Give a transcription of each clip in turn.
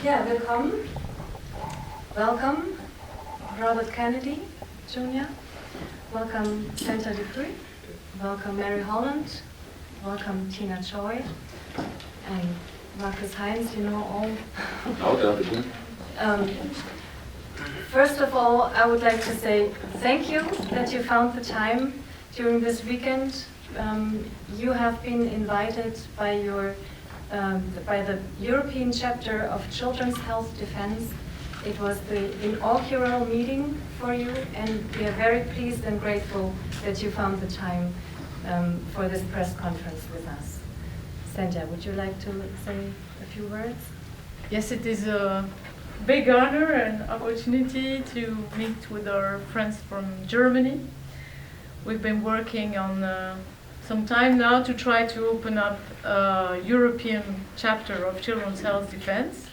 Ja, willkommen. Welcome, Robert Kennedy Jr. Welcome, Santa Dupree. Welcome, Mary Holland. Welcome, Tina Choi. And Marcus Heinz, you know all. First of all, I would like to say thank you that you found the time during this weekend. You have been invited by the European chapter of Children's Health Defense. It was the inaugural meeting for you, and we are very pleased and grateful that you found the time for this press conference with us. Sandra, would you like to say a few words? Yes, it is a big honor and opportunity to meet with our friends from Germany. We've been working on some time now to try to open up a European chapter of Children's Health Defense.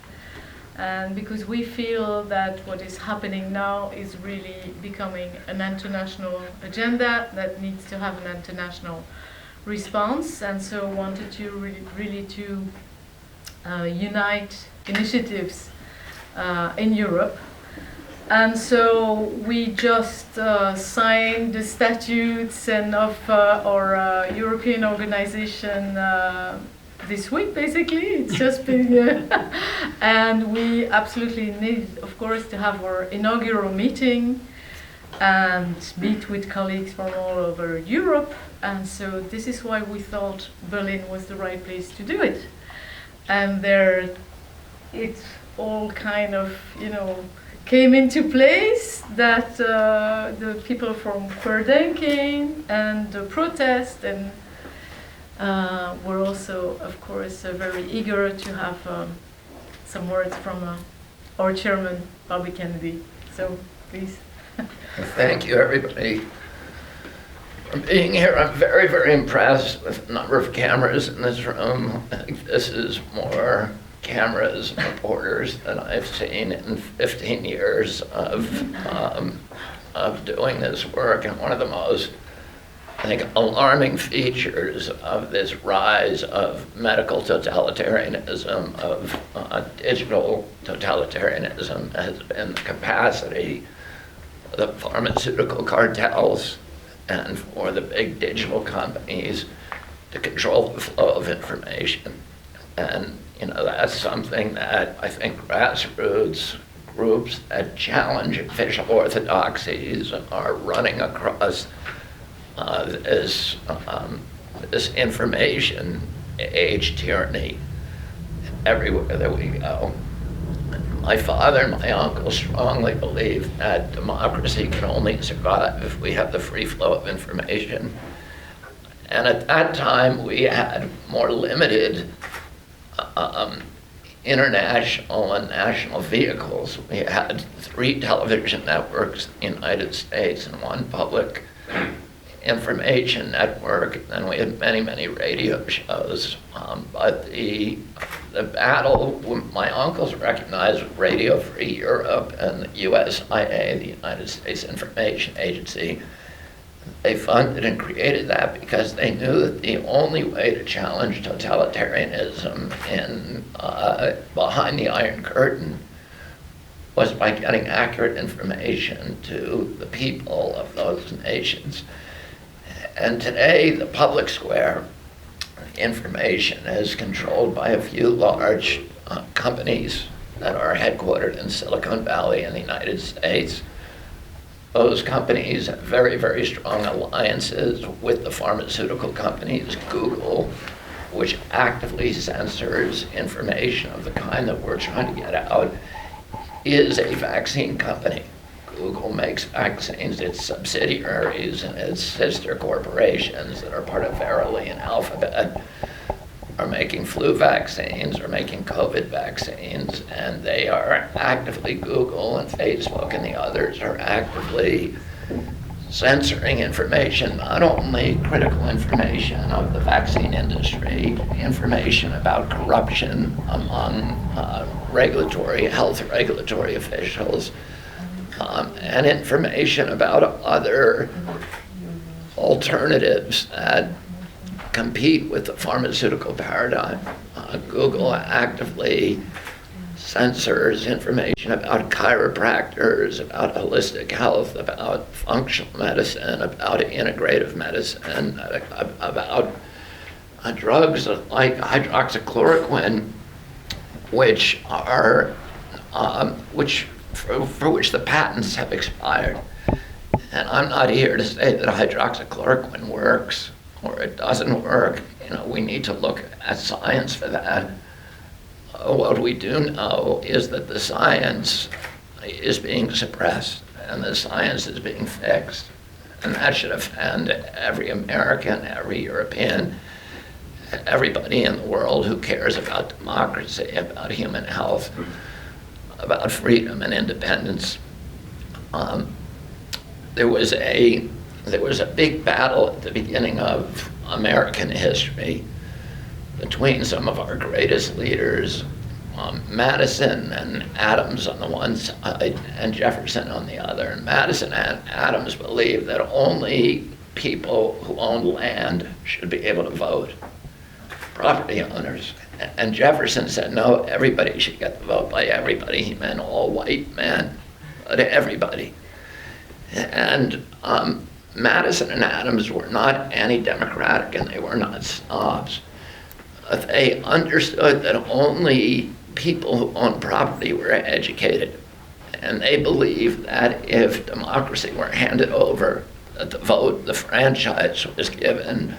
And because we feel that what is happening now is really becoming an international agenda that needs to have an international response, and so wanted to really to unite initiatives in Europe. And so we just signed the statutes and of our European organization this week, basically. It's just been, and we absolutely need, of course, to have our inaugural meeting and meet with colleagues from all over Europe. And so this is why we thought Berlin was the right place to do it. And there, it all kind of, came into place that the people from Querdenken and the protest and were also, of course, very eager to have some words from our chairman, Bobby Kennedy. So, please. Thank you, everybody, for being here. I'm very, very impressed with the number of cameras in this room. I think this is more cameras and reporters than I've seen in 15 years of doing this work. And one of the most, I think, alarming features of this rise of medical totalitarianism, of digital totalitarianism, has been the capacity of the pharmaceutical cartels and for the big digital companies to control the flow of information. And that's something that I think grassroots groups that challenge official orthodoxies are running across this information age tyranny everywhere that we go. My father and my uncle strongly believed that democracy can only survive if we have the free flow of information. And at that time, we had more limited international and national vehicles. We had 3 television networks in the United States and 1 public information network, and we had many, many radio shows. But the battle, my uncles recognized Radio Free Europe and the USIA, the United States Information Agency. They funded and created that because they knew that the only way to challenge totalitarianism behind the Iron Curtain was by getting accurate information to the people of those nations. And today, the public square information is controlled by a few large companies that are headquartered in Silicon Valley in the United States. Those companies have very, very strong alliances with the pharmaceutical companies. Google, which actively censors information of the kind that we're trying to get out, is a vaccine company. Google makes vaccines. Its subsidiaries and its sister corporations that are part of Verily and Alphabet are making flu vaccines, are making COVID vaccines, and they are actively, Google and Facebook and the others are actively censoring information, not only critical information of the vaccine industry, information about corruption among health regulatory officials, and information about other alternatives that compete with the pharmaceutical paradigm. Google actively censors information about chiropractors, about holistic health, about functional medicine, about integrative medicine, about drugs like hydroxychloroquine, which are for which the patents have expired. And I'm not here to say that hydroxychloroquine works or it doesn't work. We need to look at science for that. What we do know is that the science is being suppressed and the science is being fixed. And that should offend every American, every European, everybody in the world who cares about democracy, about human health, about freedom and independence. There was a big battle at the beginning of American history between some of our greatest leaders, Madison and Adams on the one side and Jefferson on the other. And Madison and Adams believed that only people who owned land should be able to vote, property owners. And Jefferson said, no, everybody should get the vote. By everybody, he meant all white men, but everybody. And Madison and Adams were not anti-democratic and they were not snobs. They understood that only people who owned property were educated. And they believed that if democracy were handed over, that the vote, the franchise was given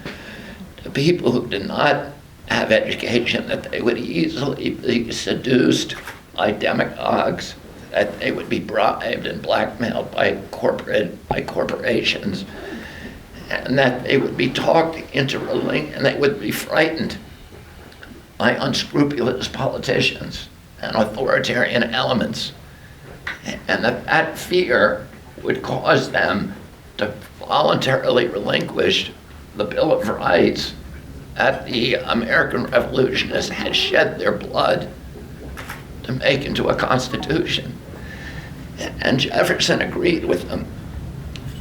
to people who did not have education, that they would easily be seduced by demagogues, that they would be bribed and blackmailed by corporations, and that they would be talked into ruling, and they would be frightened by unscrupulous politicians and authoritarian elements, and that fear would cause them to voluntarily relinquish the Bill of Rights that the American revolutionists had shed their blood to make into a constitution. And Jefferson agreed with them.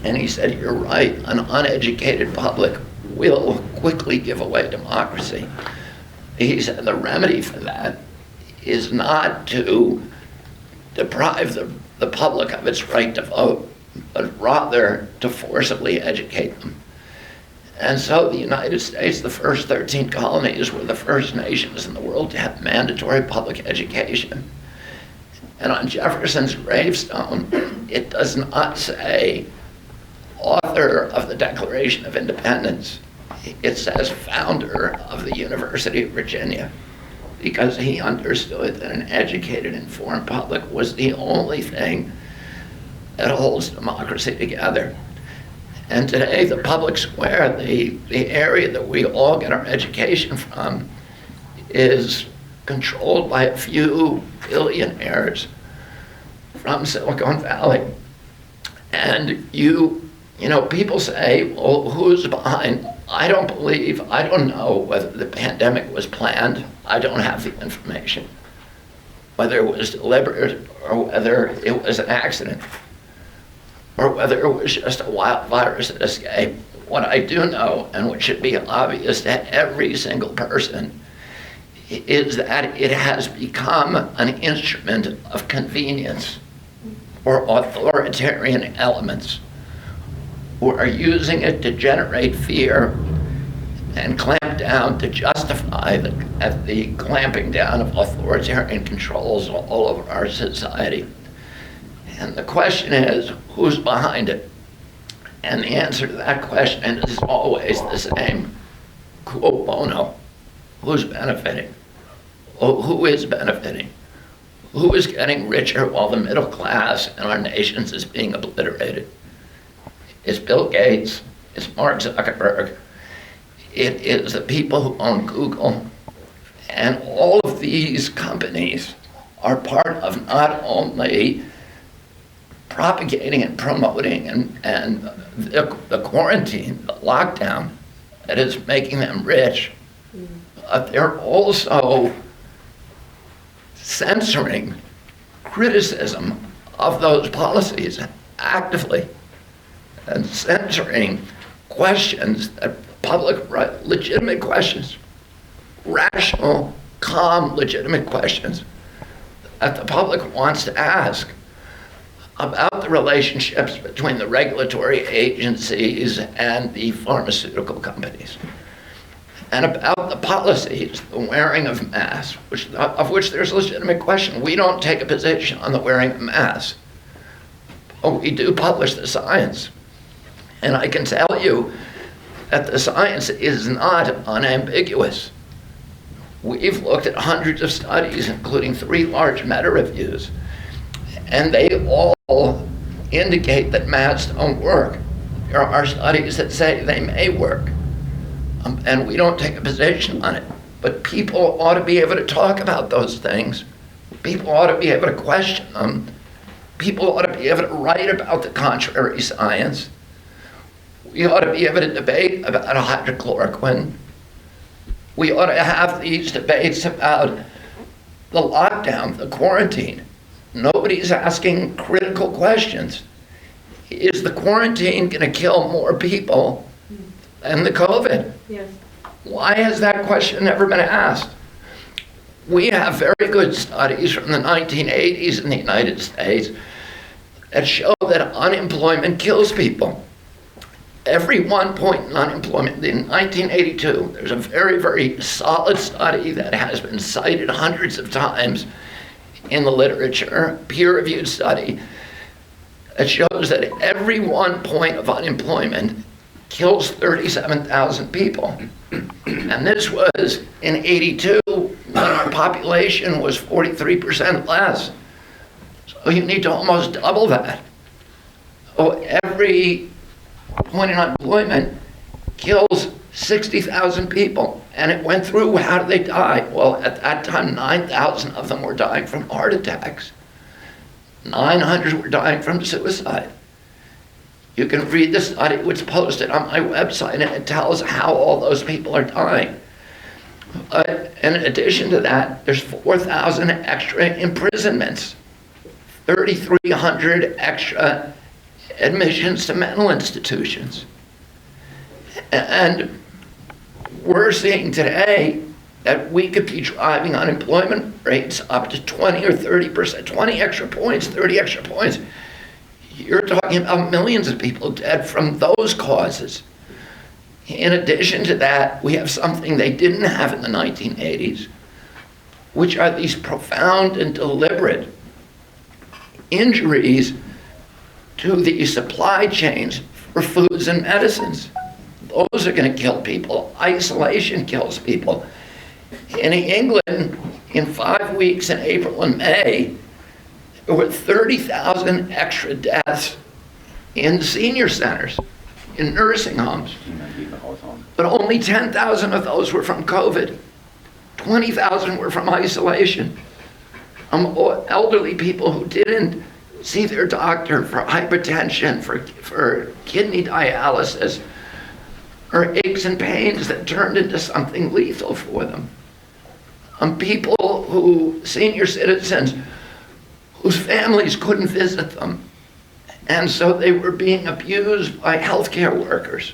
And he said, you're right, an uneducated public will quickly give away democracy. He said the remedy for that is not to deprive the public of its right to vote, but rather to forcibly educate them. And so the United States, the first 13 colonies, were the first nations in the world to have mandatory public education. And on Jefferson's gravestone, it does not say author of the Declaration of Independence. It says founder of the University of Virginia, because he understood that an educated, informed public was the only thing that holds democracy together. And today, the public square, the area that we all get our education from, is controlled by a few billionaires from Silicon Valley. And people say, well, who's behind? I don't know whether the pandemic was planned. I don't have the information. Whether it was deliberate or whether it was an accident, or whether it was just a wild virus that escaped. What I do know, and what should be obvious to every single person, is that it has become an instrument of convenience or authoritarian elements who are using it to generate fear and clamp down to justify the clamping down of authoritarian controls all over our society. And the question is, who's behind it? And the answer to that question is always the same. Quo bono? Who's benefiting? Who is benefiting? Who is getting richer while the middle class in our nations is being obliterated? It's Bill Gates, it's Mark Zuckerberg, it is the people who own Google, and all of these companies are part of not only propagating and promoting and the quarantine, the lockdown that is making them rich, they're also censoring criticism of those policies actively and censoring questions that public legitimate questions, rational, calm, legitimate questions that the public wants to ask about the relationships between the regulatory agencies and the pharmaceutical companies, and about the policies, the wearing of masks, of which there's a legitimate question. We don't take a position on the wearing of masks, but we do publish the science. And I can tell you that the science is not unambiguous. We've looked at hundreds of studies, including 3 large meta-reviews, and they all indicate that masks don't work. There are studies that say they may work, and we don't take a position on it. But people ought to be able to talk about those things. People ought to be able to question them. People ought to be able to write about the contrary science. We ought to be able to debate about hydrochloroquine. We ought to have these debates about the lockdown, the quarantine. Nobody's asking critical questions. Is the quarantine going to kill more people than the COVID? Yes. Why has that question never been asked? We have very good studies from the 1980s in the United States that show that unemployment kills people. Every 1 point in unemployment, in 1982, there's a very, very solid study that has been cited hundreds of times in the literature, peer-reviewed study, that shows that every 1 point of unemployment kills 37,000 people. And this was in 82, when our population was 43% less. So you need to almost double that. So every point in unemployment kills 60,000 people. And it went through, how did they die? Well, at that time, 9,000 of them were dying from heart attacks. 900 were dying from suicide. You can read the study, which is posted on my website, and it tells how all those people are dying. In addition to that, there's 4,000 extra imprisonments, 3,300 extra admissions to mental institutions. And we're seeing today that we could be driving unemployment rates up to 20 or 30%, 20 extra points, 30 extra points. You're talking about millions of people dead from those causes. In addition to that, we have something they didn't have in the 1980s, which are these profound and deliberate injuries to the supply chains for foods and medicines. Those are going to kill people. Isolation kills people. In England, in 5 weeks in April and May, there were 30,000 extra deaths in senior centers, in nursing homes. But only 10,000 of those were from COVID. 20,000 were from isolation. Elderly people who didn't see their doctor for hypertension, for kidney dialysis, or aches and pains that turned into something lethal for them. People senior citizens, whose families couldn't visit them, and so they were being abused by healthcare workers.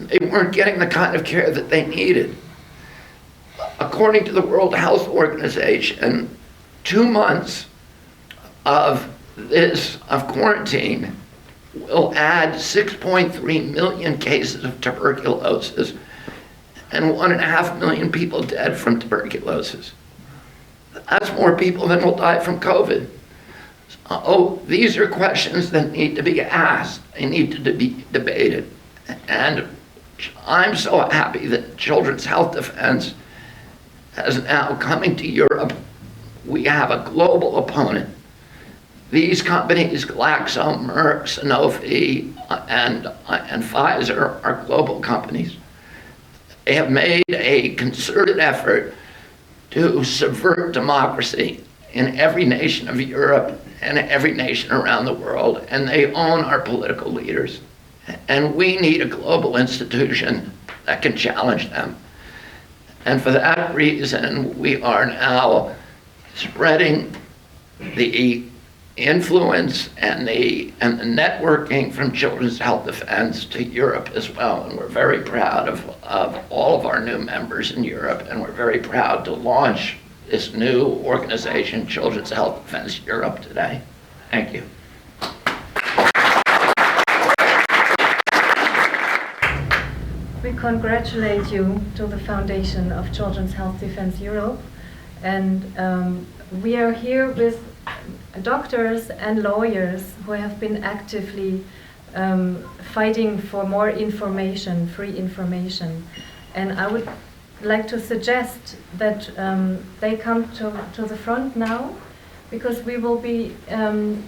They weren't getting the kind of care that they needed. According to the World Health Organization, 2 months of quarantine will add 6.3 million cases of tuberculosis and 1.5 million people dead from tuberculosis. That's more people than will die from COVID. These are questions that need to be asked. They need to be debated. And I'm so happy that Children's Health Defense is now coming to Europe. We have a global opponent. These companies, Glaxo, Merck, Sanofi, and Pfizer, are global companies. They have made a concerted effort to subvert democracy in every nation of Europe and every nation around the world, and they own our political leaders. And we need a global institution that can challenge them. And for that reason, we are now spreading the influence and the networking from Children's Health Defense to Europe as well. And we're very proud of all of our new members in Europe, and we're very proud to launch this new organization, Children's Health Defense Europe, today. Thank you. We congratulate you to the foundation of Children's Health Defense Europe, and we are here with doctors and lawyers who have been actively fighting for more information, free information. And I would like to suggest that they come to the front now, because we will be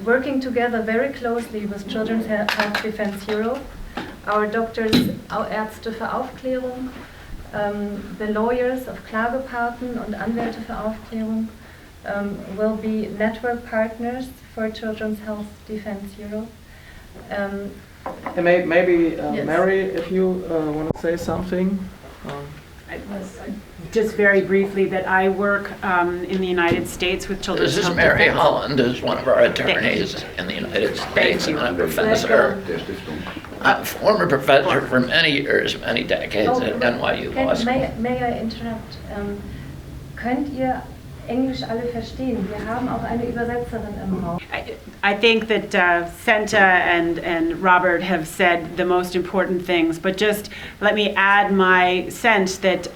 working together very closely with Children's Health Defense Europe, our doctors, our Ärzte für Aufklärung, the lawyers of Klagepaten und Anwälte für Aufklärung, will be network partners for Children's Health Defense Europe. And maybe Yes. Mary, if you want to say something. Just very briefly, that I work in the United States with Children's This is Health Mary Defense. Holland, who's one of our attorneys in the United States, and I'm a professor, former professor for many years, many decades at NYU Law School. May I interrupt? Könnt ihr Englisch alle verstehen? Wir haben auch eine Übersetzerin im Raum. I think that Senta and Robert have said the most important things, but just let me add my sense that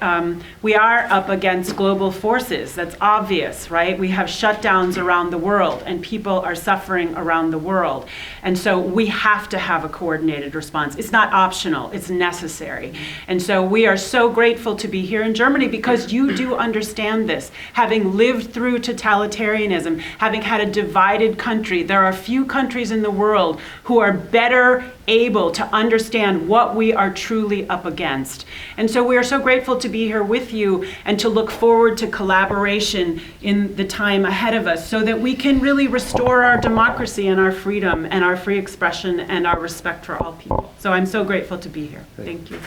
we are up against global forces. That's obvious, right? We have shutdowns around the world, and people are suffering around the world. And so we have to have a coordinated response. It's not optional, it's necessary. And so we are so grateful to be here in Germany, because you do understand this. Having lived through totalitarianism, having had a divided country, there are few countries in the world who are better able to understand what we are truly up against. And so we are so grateful to be here with you and to look forward to collaboration in the time ahead of us, so that we can really restore our democracy and our freedom and our free expression and our respect for all people. So I'm so grateful to be here. Thank you.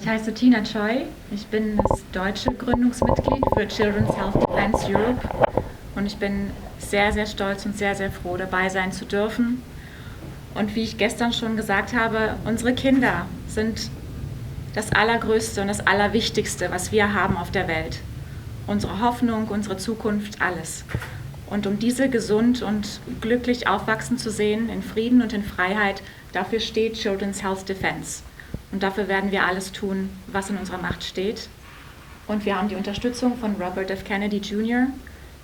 Ich heiße Tina Choi, ich bin das deutsche Gründungsmitglied für Children's Health Defense Europe und ich bin sehr, sehr stolz und sehr, sehr froh, dabei sein zu dürfen. Und wie ich gestern schon gesagt habe, unsere Kinder sind das Allergrößte und das Allerwichtigste, was wir haben auf der Welt. Unsere Hoffnung, unsere Zukunft, alles. Und um diese gesund und glücklich aufwachsen zu sehen, in Frieden und in Freiheit, dafür steht Children's Health Defense. Und dafür werden wir alles tun, was in unserer Macht steht. Und wir haben die Unterstützung von Robert F. Kennedy Jr.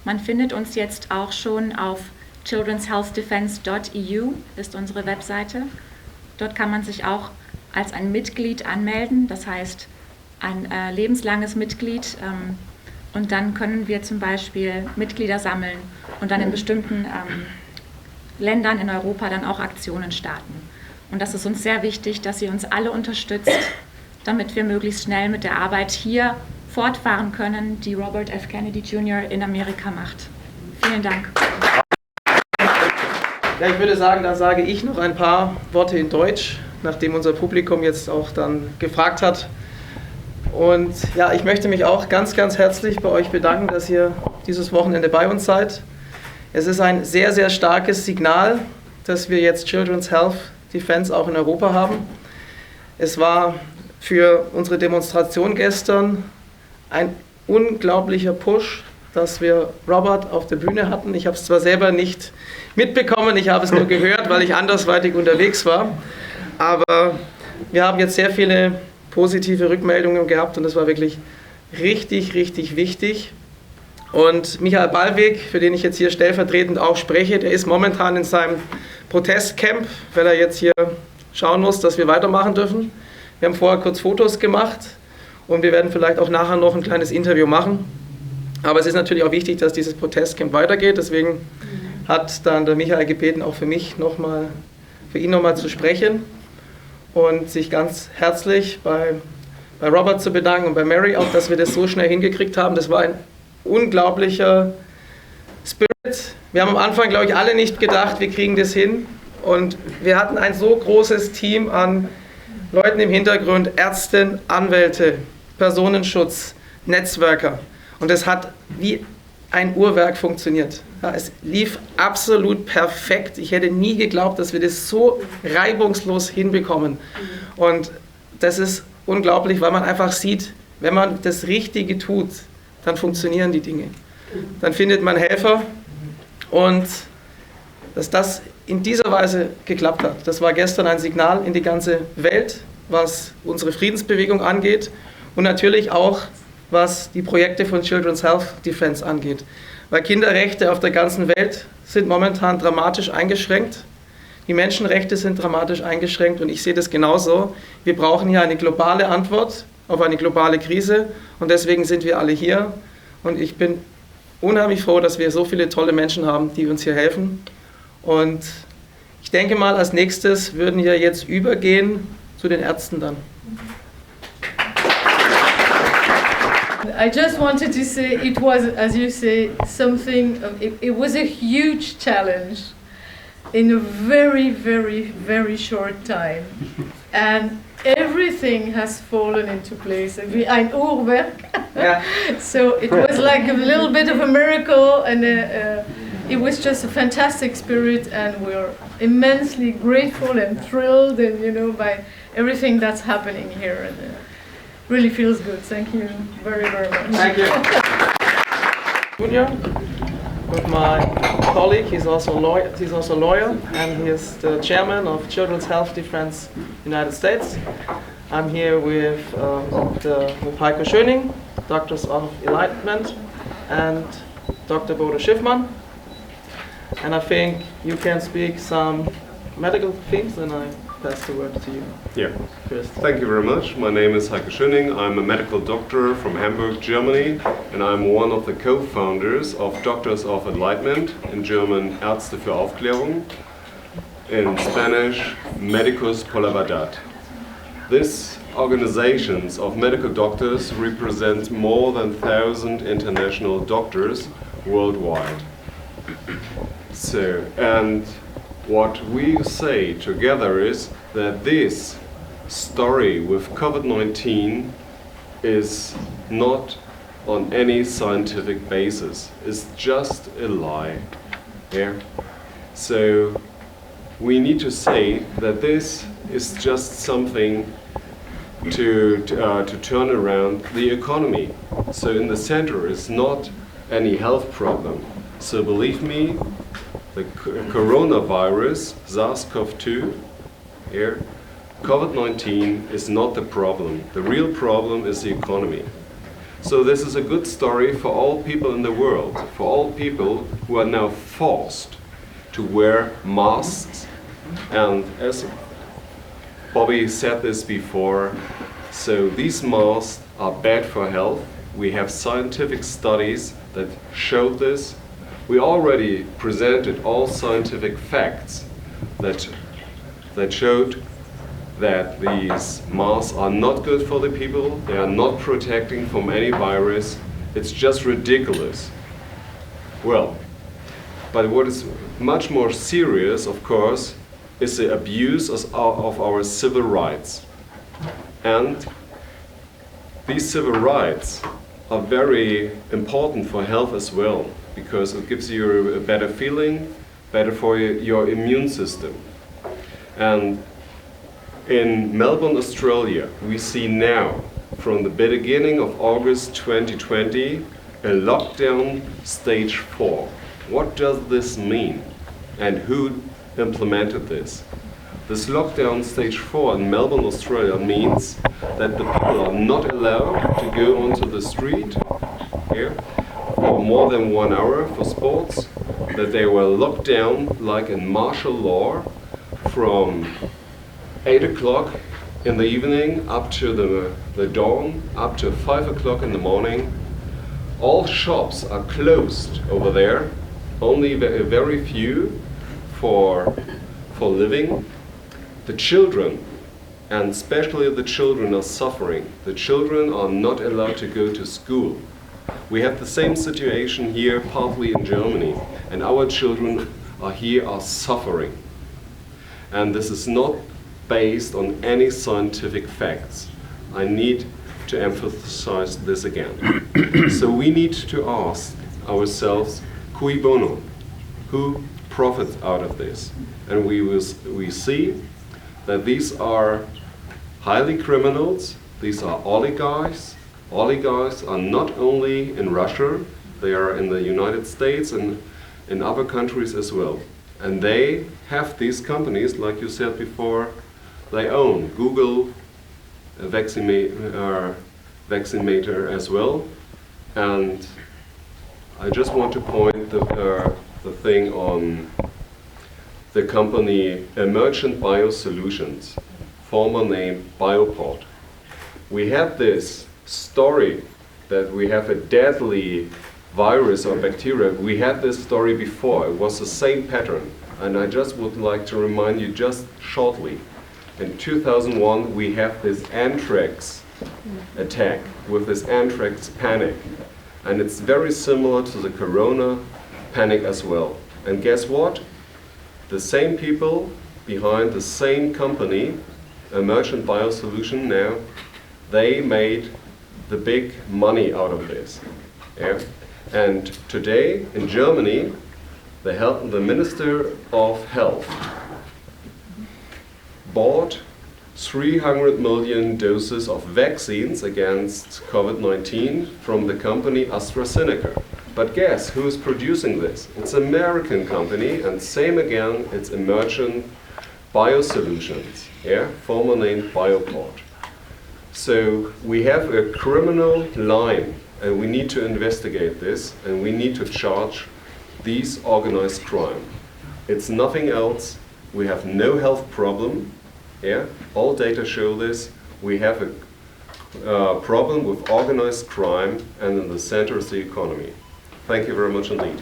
Man findet uns jetzt auch schon auf childrenshealthdefense.eu, ist unsere Webseite. Dort kann man sich auch als ein Mitglied anmelden, das heißt ein lebenslanges Mitglied. Und dann können wir zum Beispiel Mitglieder sammeln und dann in bestimmten Ländern in Europa dann auch Aktionen starten. Und das ist uns sehr wichtig, dass ihr uns alle unterstützt, damit wir möglichst schnell mit der Arbeit hier fortfahren können, die Robert F. Kennedy Jr. in Amerika macht. Vielen Dank. Ja, ich würde sagen, da sage ich noch ein paar Worte in Deutsch, nachdem unser Publikum jetzt auch dann gefragt hat. Und ja, ich möchte mich auch ganz, ganz herzlich bei euch bedanken, dass ihr dieses Wochenende bei uns seid. Es ist ein sehr, sehr starkes Signal, dass wir jetzt Children's Health Defense auch in Europa haben. Es war für unsere Demonstration gestern ein unglaublicher Push, dass wir Robert auf der Bühne hatten. Ich habe es zwar selber nicht mitbekommen, ich habe es nur gehört, weil ich andersweitig unterwegs war, aber wir haben jetzt sehr viele positive Rückmeldungen gehabt und das war wirklich richtig, richtig wichtig. Und Michael Ballweg, für den ich jetzt hier stellvertretend auch spreche, der ist momentan in seinem Protestcamp, weil er jetzt hier schauen muss, dass wir weitermachen dürfen. Wir haben vorher kurz Fotos gemacht und wir werden vielleicht auch nachher noch ein kleines Interview machen. Aber es ist natürlich auch wichtig, dass dieses Protestcamp weitergeht. Deswegen hat dann der Michael gebeten, auch für ihn nochmal zu sprechen und sich ganz herzlich bei Robert zu bedanken und bei Mary auch, dass wir das so schnell hingekriegt haben. Das war ein unglaublicher Spirit. Wir haben am Anfang, glaube ich, alle nicht gedacht, wir kriegen das hin. Und wir hatten ein so großes Team an Leuten im Hintergrund, Ärzte, Anwälte, Personenschutz, Netzwerker. Und es hat wie ein Uhrwerk funktioniert. Ja, es lief absolut perfekt. Ich hätte nie geglaubt, dass wir das so reibungslos hinbekommen. Und das ist unglaublich, weil man einfach sieht, wenn man das Richtige tut, dann funktionieren die Dinge. Dann findet man Helfer und dass das in dieser Weise geklappt hat, das war gestern ein Signal in die ganze Welt, was unsere Friedensbewegung angeht und natürlich auch, was die Projekte von Children's Health Defense angeht. Weil Kinderrechte auf der ganzen Welt sind momentan dramatisch eingeschränkt. Die Menschenrechte sind dramatisch eingeschränkt und ich sehe das genauso. Wir brauchen hier eine globale Antwort auf eine globale Krise und deswegen sind wir alle hier und ich bin unheimlich froh, dass wir so viele tolle Menschen haben, die uns hier helfen und ich denke mal, als nächstes würden wir jetzt übergehen zu den Ärzten dann. I just wanted to say it was, as you say, something, it was a huge challenge in a very, very, very short time. And everything has fallen into place. Ein Uhrwerk. Yeah. So it was like a little bit of a miracle, and it was just a fantastic spirit, and we're immensely grateful and thrilled, and by everything that's happening here. And really feels good. Thank you very, very much. Thank you. Junior, with my colleague, he's also a lawyer, and he is the chairman of Children's Health Defense United States. I'm here with Heike Schöning, Doctors of Enlightenment, and Dr. Bodo Schiffmann. And I think you can speak some medical themes, and I pass the word to you. Yeah. Chris. Thank you very much. My name is Heike Schöning. I'm a medical doctor from Hamburg, Germany, and I'm one of the co-founders of Doctors of Enlightenment, in German Ärzte für Aufklärung, in Spanish Médicos por la Verdad. This organizations of medical doctors represent more than 1,000 international doctors worldwide. So, and what we say together is that this story with COVID-19 is not on any scientific basis. It's just a lie. Yeah? So we need to say that this is just something to turn around the economy. So in the center is not any health problem. So believe me, the coronavirus, SARS-CoV-2, here, COVID-19 is not the problem. The real problem is the economy. So this is a good story for all people in the world, for all people who are now forced to wear masks. And as Bobby said this before, so these masks are bad for health. We have scientific studies that show this. We already presented all scientific facts that showed that these masks are not good for the people, they are not protecting from any virus. It's just ridiculous. Well, but what is much more serious, of course, is the abuse of our civil rights. And these civil rights are very important for health as well, because it gives you a better feeling, better for your immune system. And in Melbourne, Australia, we see now, from the beginning of August 2020, a lockdown stage 4. What does this mean? And who implemented this? This lockdown stage 4 in Melbourne, Australia means that the people are not allowed to go onto the street here for more than 1 hour for sports, that they were locked down like in martial law from 8 o'clock in the evening up to the dawn, up to 5 o'clock in the morning. All shops are closed over there, only very few for living. The children, and especially the children, are suffering. The children are not allowed to go to school. We have the same situation here, partly in Germany, and our children are suffering. And this is not based on any scientific facts. I need to emphasize this again. So we need to ask ourselves, cui bono? Who profits out of this? And we see that these are highly criminals, these are oligarchs. Oligarchs are not only in Russia, they are in the United States and in other countries as well. And they have these companies, like you said before, they own Google, Vaccinator as well. And I just want to point the thing on the company Emergent Biosolutions, former name Bioport. We had this story that we have a deadly virus or bacteria. We had this story before. It was the same pattern. And I just would like to remind you just shortly. In 2001, we have this anthrax attack with this anthrax panic. And it's very similar to the corona panic as well. And guess what? The same people behind the same company, Emergent Biosolution now, they made the big money out of this. Yeah? And today in Germany, the Minister of Health bought 300 million doses of vaccines against COVID-19 from the company AstraZeneca. But guess who is producing this? It's an American company, and same again, it's Emergent Biosolutions, yeah? Former name Bioport. So we have a criminal line, and we need to investigate this, and we need to charge these organized crime. It's nothing else. We have no health problem. Yeah, all data show this. We have a problem with organized crime, and in the center is the economy. Thank you very much indeed.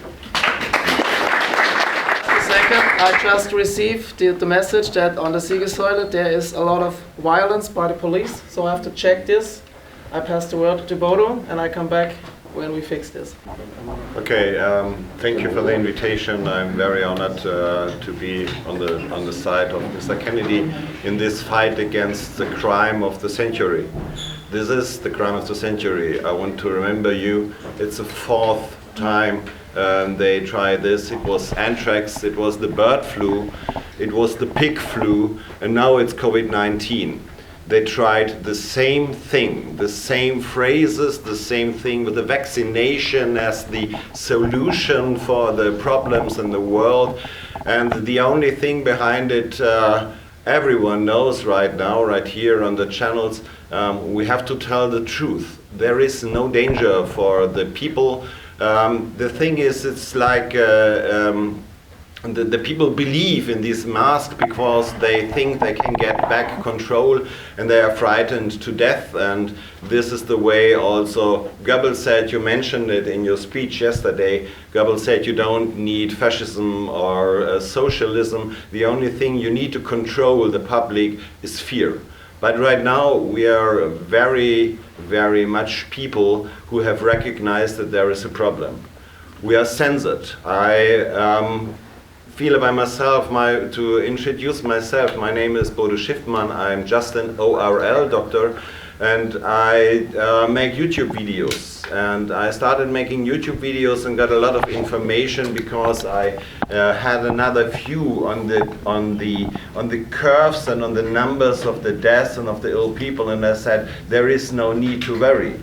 Second, I just received the message that on the Siegessäule there is a lot of violence by the police, so I have to check this. I pass the word to Bodo, and I come back when we fix this. Okay, thank you for the invitation. I'm very honored to be on the side of Mr. Kennedy in this fight against the crime of the century. This is the crime of the century. I want to remember you. It's the fourth time they tried this. It was anthrax, it was the bird flu, it was the pig flu, and now it's COVID-19. They tried the same thing, the same phrases, the same thing with the vaccination as the solution for the problems in the world. And the only thing behind it, everyone knows right now, right here on the channels, we have to tell the truth. There is no danger for the people. The thing is, it's like the people believe in this mask because they think they can get back control, and they are frightened to death. And this is the way also Goebbels said, you mentioned it in your speech yesterday, Goebbels said you don't need fascism or socialism. The only thing you need to control the public is fear. But right now we are very, very much people who have recognized that there is a problem. We are censored. I feel by myself, to introduce myself, my name is Bodo Schiffmann. I'm just an ORL doctor, and I make YouTube videos. And I started making YouTube videos and got a lot of information because I had another view on the curves and on the numbers of the deaths and of the ill people, and I said there is no need to worry.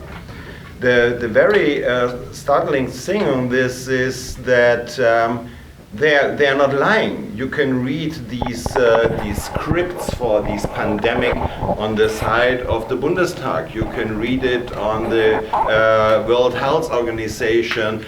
The very startling thing on this is that they are not lying. You can read these scripts for this pandemic on the side of the Bundestag. You can read it on the World Health Organization,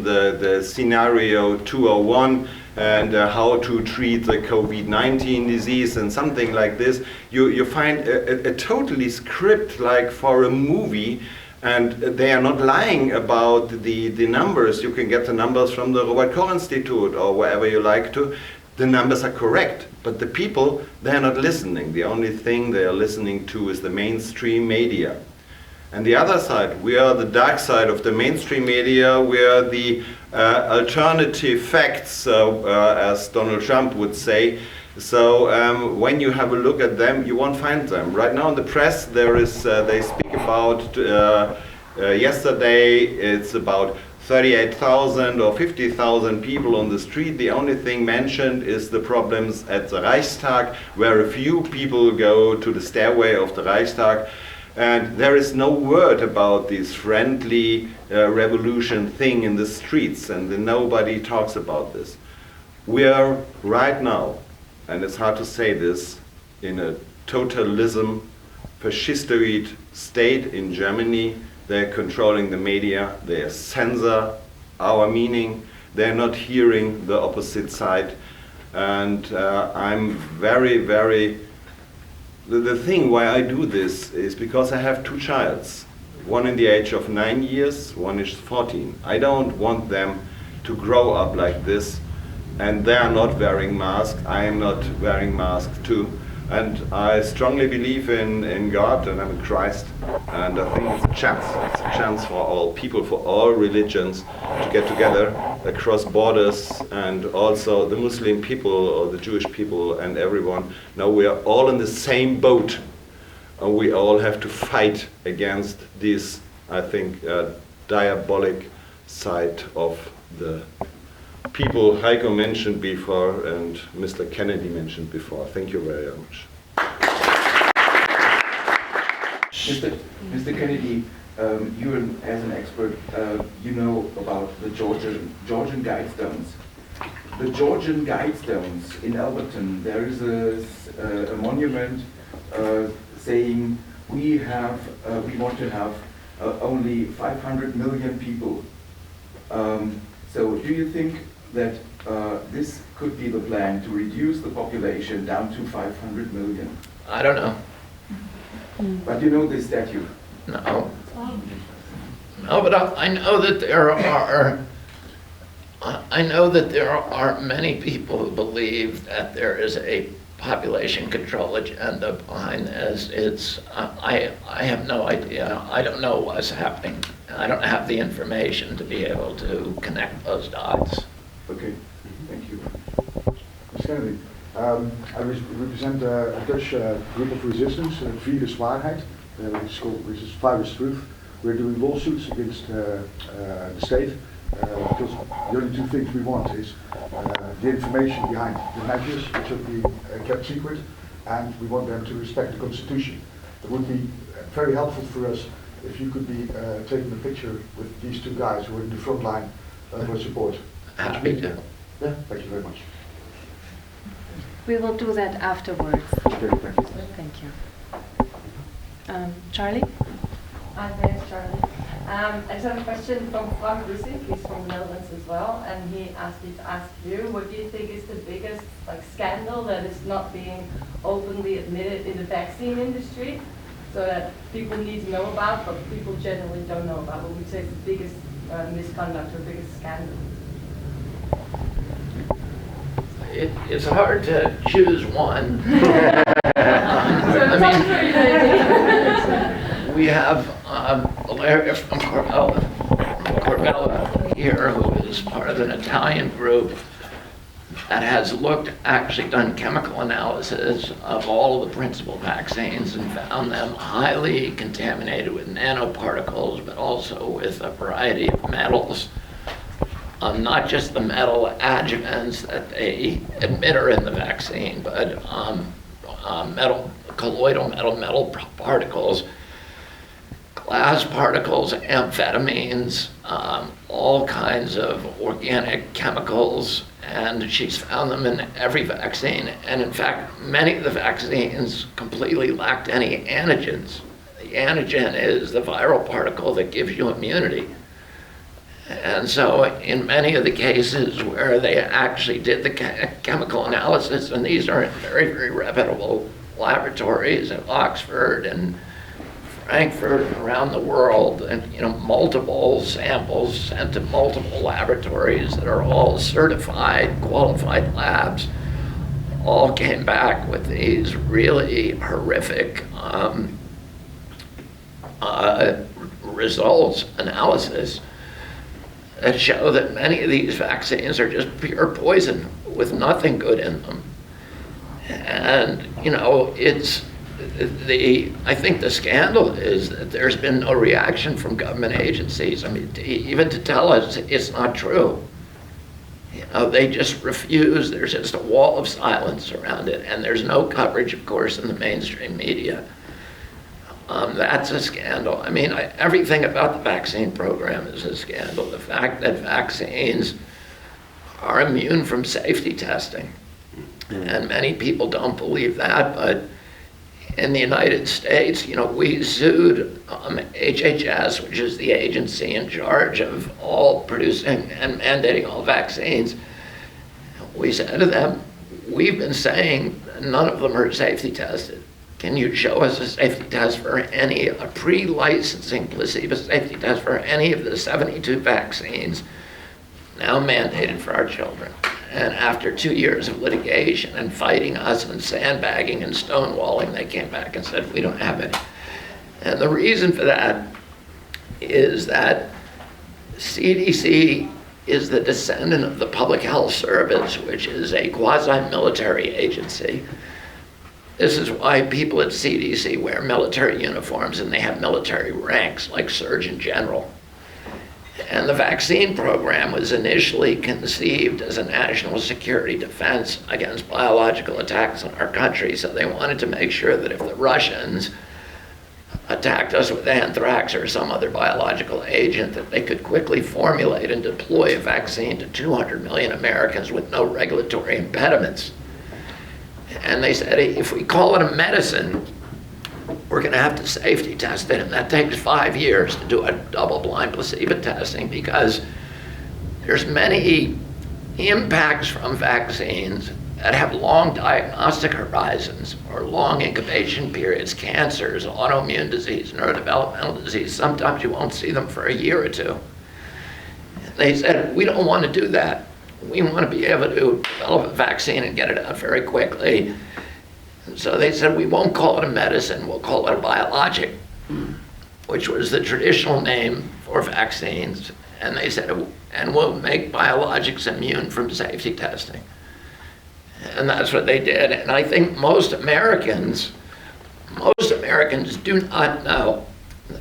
the scenario 201, and how to treat the COVID-19 disease and something like this. You find a totally script like for a movie. And they are not lying about the numbers. You can get the numbers from the Robert Koch Institute or wherever you like to. The numbers are correct, but the people, they are not listening. The only thing they are listening to is the mainstream media. And the other side, we are the dark side of the mainstream media. We are the alternative facts, as Donald Trump would say. So when you have a look at them, you won't find them. Right now in the press, there is they speak about Yesterday it's about 38,000 or 50,000 people on the street. The only thing mentioned is the problems at the Reichstag, where a few people go to the stairway of the Reichstag. And there is no word about this friendly revolution thing in the streets, and nobody talks about this. We are right now, and it's hard to say this, in a totalism, fascistoid state in Germany. They're controlling the media, they censor our meaning, they're not hearing the opposite side. And I'm very, very... The thing why I do this is because I have two childs. One in the age of 9 years, one is 14. I don't want them to grow up like this, and they are not wearing masks. I am not wearing masks too. And I strongly believe in God and in Christ, and I think it's a chance. It's a chance for all people, for all religions to get together across borders, and also the Muslim people or the Jewish people and everyone. Now we are all in the same boat, and we all have to fight against this, I think, diabolic side of the people Heiko mentioned before and Mr. Kennedy mentioned before. Thank you very much. Mr. Kennedy, you as an expert, you know about the Georgian Guidestones. The Georgian Guidestones in Alberton, there is a monument saying we want to have only 500 million people. So do you think that this could be the plan to reduce the population down to 500 million? I don't know. But you know this statute? No. No, but I know that there are many people who believe that there is a population control agenda behind this. I have no idea. I don't know what's happening. I don't have the information to be able to connect those dots. Okay, thank you. Mr. Kennedy, I represent a Dutch group of resistance, Virus Waarheid, which is Virus Truth. We're doing lawsuits against the state because the only two things we want is the information behind the measures, which should be kept secret, and we want them to respect the Constitution. It would be very helpful for us if you could be taking a picture with these two guys who are in the front line for support. Happy to. Yeah, thank you very much. We will do that afterwards. Okay, thank you. Thank you. Charlie? Hi, thanks, Charlie. I just have a question from Frank Rusik. He's from the Netherlands as well, and he asked me to ask you, what do you think is the biggest scandal that is not being openly admitted in the vaccine industry, so that people need to know about, but people generally don't know about? What would you say is the biggest misconduct or biggest scandal? It's hard to choose one. We have Larry from Corvella here, who is part of an Italian group that has actually done chemical analysis of all of the principal vaccines and found them highly contaminated with nanoparticles, but also with a variety of metals. Not just the metal adjuvants that they admit are in the vaccine, but colloidal metal particles, glass particles, amphetamines, all kinds of organic chemicals, and she's found them in every vaccine. And in fact, many of the vaccines completely lacked any antigens. The antigen is the viral particle that gives you immunity. And so in many of the cases where they actually did the chemical analysis, and these are in very, very reputable laboratories at Oxford and Frankfurt and around the world, and multiple samples sent to multiple laboratories that are all certified, qualified labs, all came back with these really horrific results, analysis, that show that many of these vaccines are just pure poison with nothing good in them. And, I think the scandal is that there's been no reaction from government agencies. I mean, even to tell us it's not true. You know, they just refuse. There's just a wall of silence around it, and there's no coverage, of course, in the mainstream media. That's a scandal. I mean, everything about the vaccine program is a scandal. The fact that vaccines are immune from safety testing, and many people don't believe that, but in the United States, you know, we sued HHS, which is the agency in charge of all producing and mandating all vaccines. We said to them, we've been saying none of them are safety tested. Can you show us a safety test for any, a pre-licensing placebo safety test for any of the 72 vaccines now mandated for our children? And after 2 years of litigation and fighting us and sandbagging and stonewalling, they came back and said, we don't have any. And the reason for that is that CDC is the descendant of the Public Health Service, which is a quasi-military agency. This is why people at CDC wear military uniforms and they have military ranks like Surgeon General. And the vaccine program was initially conceived as a national security defense against biological attacks on our country. So they wanted to make sure that if the Russians attacked us with anthrax or some other biological agent, that they could quickly formulate and deploy a vaccine to 200 million Americans with no regulatory impediments. And they said, if we call it a medicine, we're going to have to safety test it, and that takes 5 years to do a double-blind placebo testing because there's many impacts from vaccines that have long diagnostic horizons or long incubation periods, cancers, autoimmune disease, neurodevelopmental disease. Sometimes you won't see them for a year or two. And they said, we don't want to do that. We want to be able to develop a vaccine and get it out very quickly. So they said, we won't call it a medicine, we'll call it a biologic, which was the traditional name for vaccines. And they said, and we'll make biologics immune from safety testing. And that's what they did. And I think most Americans do not know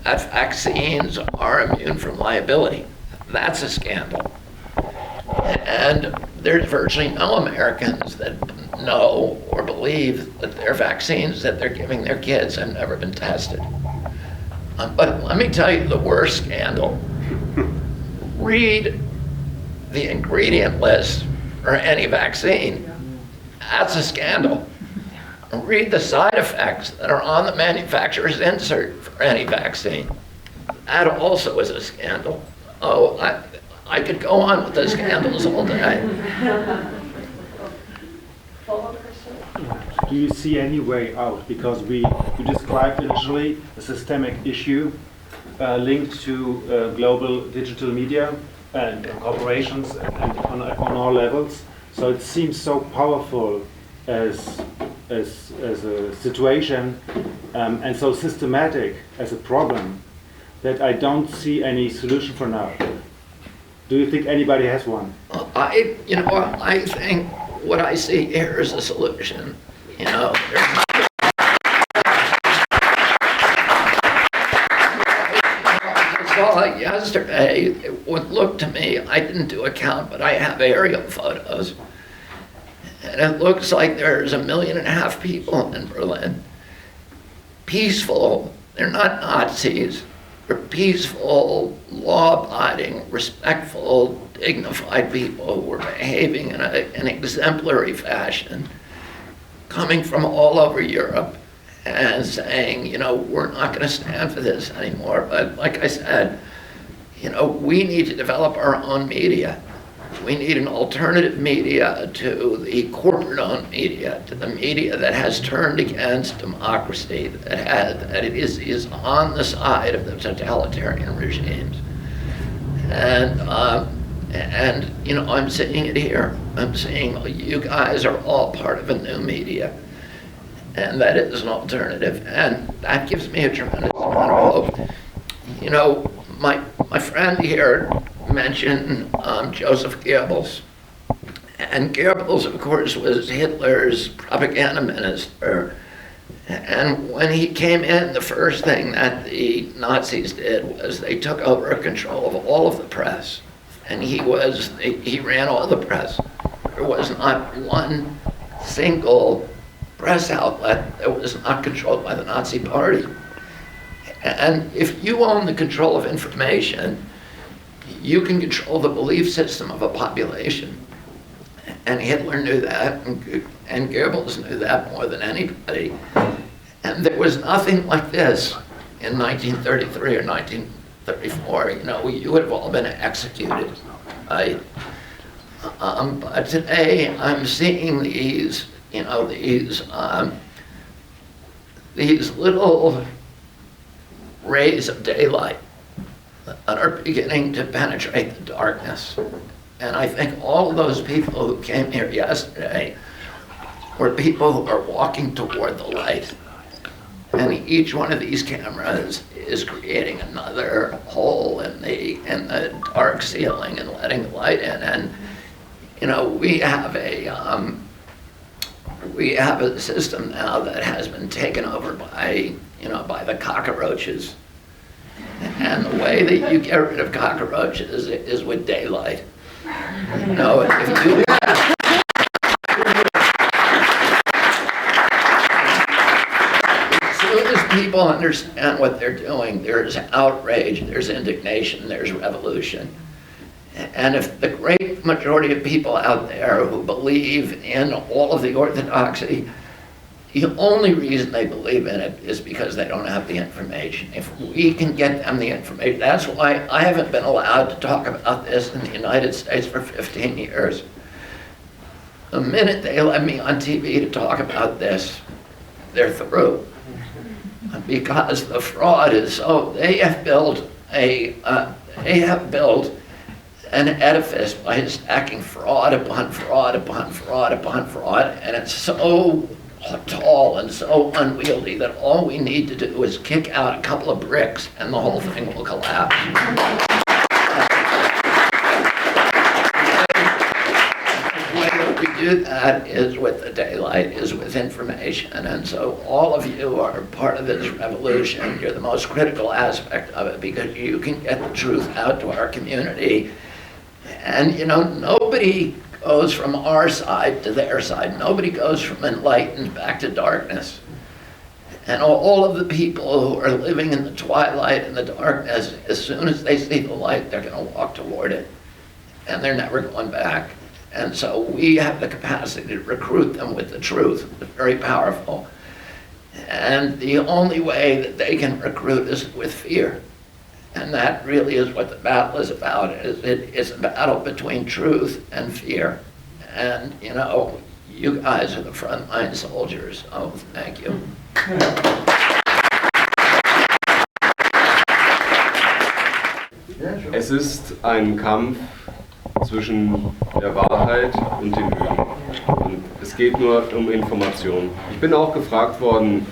that vaccines are immune from liability. That's a scandal. And there's virtually no Americans that know or believe that their vaccines that they're giving their kids have never been tested. But let me tell you the worst scandal. Read the ingredient list for any vaccine. That's a scandal. Read the side effects that are on the manufacturer's insert for any vaccine. That also is a scandal. Oh, I could go on with the scandals all day. Do you see any way out? Because you described initially a systemic issue linked to global digital media and corporations and on all levels. So it seems so powerful as a situation and so systematic as a problem that I don't see any solution for now. Do you think anybody has one? I think what I see here is a solution. You know, I saw it yesterday. It would look to me, I didn't do a count, but I have aerial photos. And it looks like there's 1.5 million people in Berlin. Peaceful, they're not Nazis. They're peaceful, law-abiding, respectful, dignified people who were behaving in an exemplary fashion, coming from all over Europe and saying, you know, we're not going to stand for this anymore. But like I said, you know, we need to develop our own media. We need an alternative media to the corporate-owned media, to the media that has turned against democracy, that it is on the side of the totalitarian regimes. And you know, I'm seeing it here. I'm seeing you guys are all part of a new media, and that is an alternative, and that gives me a tremendous amount of hope. You know, my friend here mentioned Joseph Goebbels. And Goebbels, of course, was Hitler's propaganda minister. And when he came in, the first thing that the Nazis did was they took over control of all of the press. And he ran all the press. There was not one single press outlet that was not controlled by the Nazi Party. And if you own the control of information, you can control the belief system of a population. And Hitler knew that, and Goebbels knew that more than anybody. And there was nothing like this in 1933 or 1934. You know, you would have all been executed, right? But today I'm seeing these, you know, these little rays of daylight that are beginning to penetrate the darkness. And I think all of those people who came here yesterday were people who are walking toward the light. And each one of these cameras is creating another hole in the dark ceiling and letting light in. And you know, we have a system now that has been taken over by the cockroaches. And the way that you get rid of cockroaches is with daylight. You know, if you as soon as people understand what they're doing, there's outrage, there's indignation, there's revolution. And if the great majority of people out there who believe in all of the orthodoxy, the only reason they believe in it is because they don't have the information. If we can get them the information, that's why I haven't been allowed to talk about this in the United States for 15 years. The minute they let me on TV to talk about this, they're through. Because the fraud is so, they have built an edifice by stacking fraud upon fraud upon fraud upon fraud, and it's so tall and so unwieldy that all we need to do is kick out a couple of bricks and the whole thing will collapse. The way that we do that is with the daylight, is with information, and so all of you are part of this revolution. You're the most critical aspect of it because you can get the truth out to our community. And you know, nobody goes from our side to their side. Nobody goes from enlightened back to darkness. And all of the people who are living in the twilight and the darkness, as soon as they see the light, they're going to walk toward it. And they're never going back. And so we have the capacity to recruit them with the truth. It's very powerful. And the only way that they can recruit is with fear. And that really is what the battle is about. It's a battle between truth and fear. And, you know, you guys are the frontline soldiers, so thank you. Es ist ein Kampf zwischen der Wahrheit und den Lügen. Und es geht nur um Information. Ich bin auch gefragt worden,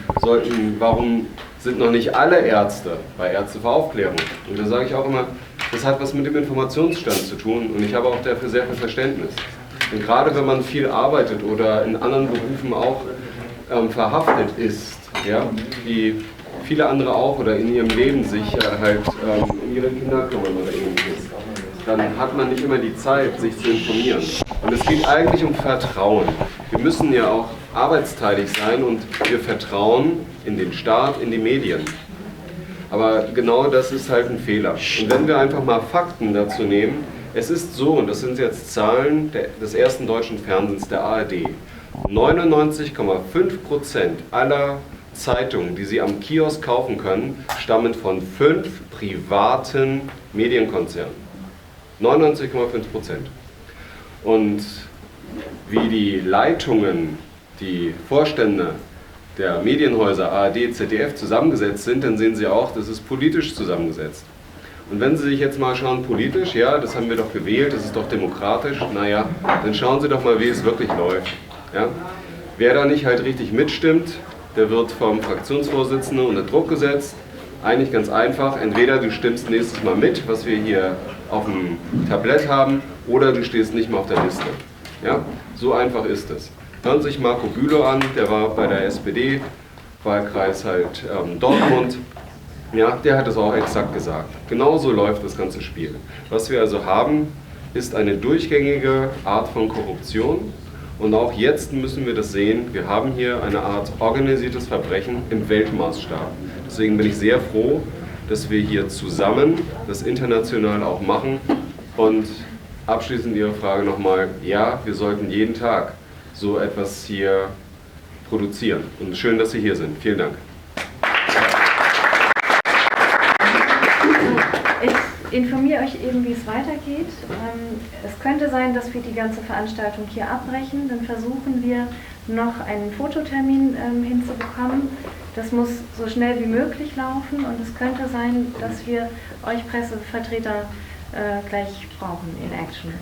warum sind noch nicht alle Ärzte bei Ärzte für Aufklärung? Und da sage ich auch immer, das hat was mit dem Informationsstand zu tun und ich habe auch dafür sehr viel Verständnis. Und gerade wenn man viel arbeitet oder in anderen Berufen auch verhaftet ist, ja, wie viele andere auch oder in ihrem Leben sich um ihre Kinder kümmern oder ähnliches, dann hat man nicht immer die Zeit, sich zu informieren. Und es geht eigentlich um Vertrauen. Wir müssen ja auch arbeitsteilig sein und wir vertrauen in den Staat, in die Medien. Aber genau das ist halt ein Fehler. Und wenn wir einfach mal Fakten dazu nehmen, es ist so, und das sind jetzt Zahlen des ersten deutschen Fernsehens, der ARD, 99,5% aller Zeitungen, die Sie am Kiosk kaufen können, stammen von 5 privaten Medienkonzernen. 99,5%. Und wie die Leitungen, die Vorstände der Medienhäuser ARD, ZDF zusammengesetzt sind, dann sehen Sie auch, das ist politisch zusammengesetzt. Und wenn Sie sich jetzt mal schauen, politisch, ja, das haben wir doch gewählt, das ist doch demokratisch, naja, dann schauen Sie doch mal, wie es wirklich läuft. Ja? Wer da nicht halt richtig mitstimmt, der wird vom Fraktionsvorsitzenden unter Druck gesetzt. Eigentlich ganz einfach, entweder du stimmst nächstes Mal mit, was wir hier auf dem Tablett haben, oder du stehst nicht mehr auf der Liste. Ja? So einfach ist es. Hören Sie sich Marco Bülow an, der war bei der SPD Wahlkreis halt Dortmund. Ja, der hat es auch exakt gesagt. Genauso läuft das ganze Spiel. Was wir also haben, ist eine durchgängige Art von Korruption. Und auch jetzt müssen wir das sehen. Wir haben hier eine Art organisiertes Verbrechen im Weltmaßstab. Deswegen bin ich sehr froh, dass wir hier zusammen das international auch machen. Und abschließend Ihre Frage nochmal, ja, wir sollten jeden Tag so etwas hier produzieren. Und schön, dass Sie hier sind. Vielen Dank. Ich informiere euch eben, wie es weitergeht. Es könnte sein, dass wir die ganze Veranstaltung hier abbrechen. Dann versuchen wir noch einen Fototermin hinzubekommen. Das muss so schnell wie möglich laufen und es könnte sein, dass wir euch Pressevertreter gleich brauchen in Action.